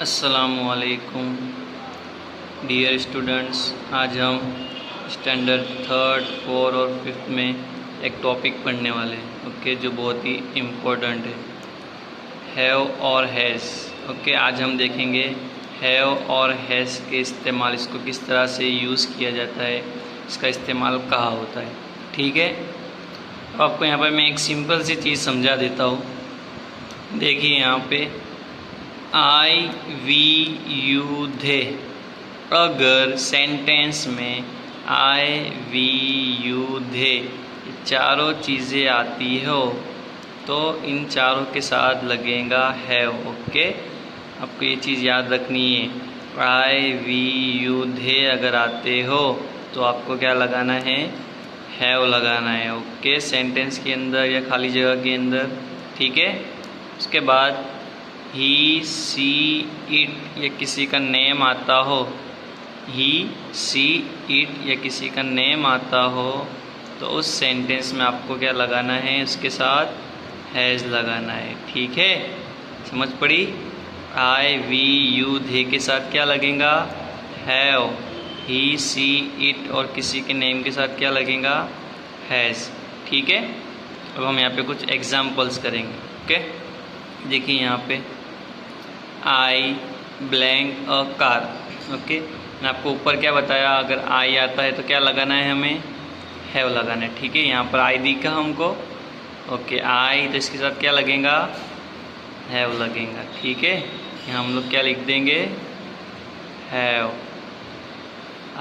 अस्सलामुअलैकुम dear students. आज हम स्टैंडर्ड थर्ड फोर और फिफ्थ में एक टॉपिक पढ़ने वाले हैं ओके, जो बहुत ही इम्पोर्टेंट है, हैव और हैज़। ओके, आज हम देखेंगे हैव और हैज़ के इस्तेमाल, इसको किस तरह से यूज़ किया जाता है, इसका इस्तेमाल कहाँ होता है। ठीक है, तो आपको यहाँ पर मैं एक सिंपल सी चीज़ समझा देता हूँ। देखिए यहाँ पे आई वी यू दे, अगर सेंटेंस में आई वी यू दे चारों चीज़ें आती हो तो इन चारों के साथ लगेगा हैव। ओके, आपको ये चीज़ याद रखनी है। आई वी यू दे अगर आते हो तो आपको क्या लगाना है, हैव लगाना है। ओके, सेंटेंस के अंदर या खाली जगह के अंदर। ठीक है, उसके बाद ही सी इट या किसी का नेम आता हो, ही सी इट या किसी का नेम आता हो तो उस सेंटेंस में आपको क्या लगाना है, उसके साथ हैज़ लगाना है। ठीक है, समझ पड़ी। आई वी यू दे के साथ क्या लगेगा, हैव। ही सी इट और किसी के नेम के साथ क्या लगेगा, हैज़। ठीक है, अब हम यहाँ पे कुछ एग्जाम्पल्स करेंगे। ओके, देखिए यहाँ पे आई ब्लैंक अ कार। ओके, मैं आपको ऊपर क्या बताया, अगर आई आता है तो क्या लगाना है, हमें हैव लगाना है। ठीक है, यहाँ पर आई दिखा हमको। ओके, आई तो इसके साथ क्या लगेगा, हैव लगेगा। ठीक है, यहाँ हम लोग क्या लिख देंगे, have.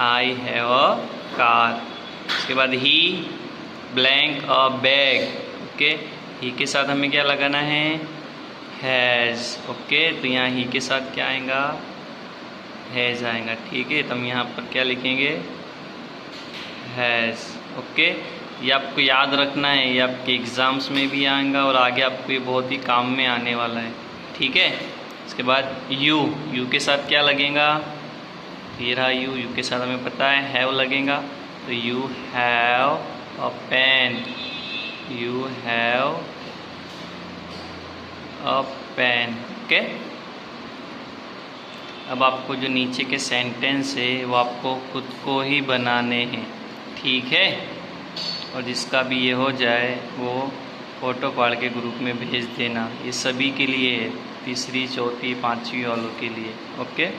I have a car. उसके बाद ही ब्लैंक अ बैग। ओके, ही के साथ हमें क्या लगाना है, हैज़। ओके, तो यहाँ ही के साथ क्या आएगा, हैज़ आएगा। ठीक है, तो हम यहाँ पर क्या लिखेंगे, हैज़। ओके, ये आपको याद रखना है, ये आपके एग्ज़ाम्स में भी आएगा और आगे आपको ये बहुत ही काम में आने वाला है। ठीक है, इसके बाद यू, यू के साथ क्या लगेगा, ये रहा यू, यू के साथ हमें पता है हैव लगेगा, तो you have a pen, you have a pen. Okay, अब आपको जो नीचे के सेंटेंस है वो आपको खुद को ही बनाने हैं। ठीक है, और जिसका भी ये हो जाए वो फ़ोटो पाड़ के ग्रुप में भेज देना। ये सभी के लिए है, तीसरी चौथी पांचवी वालों के लिए। ओके।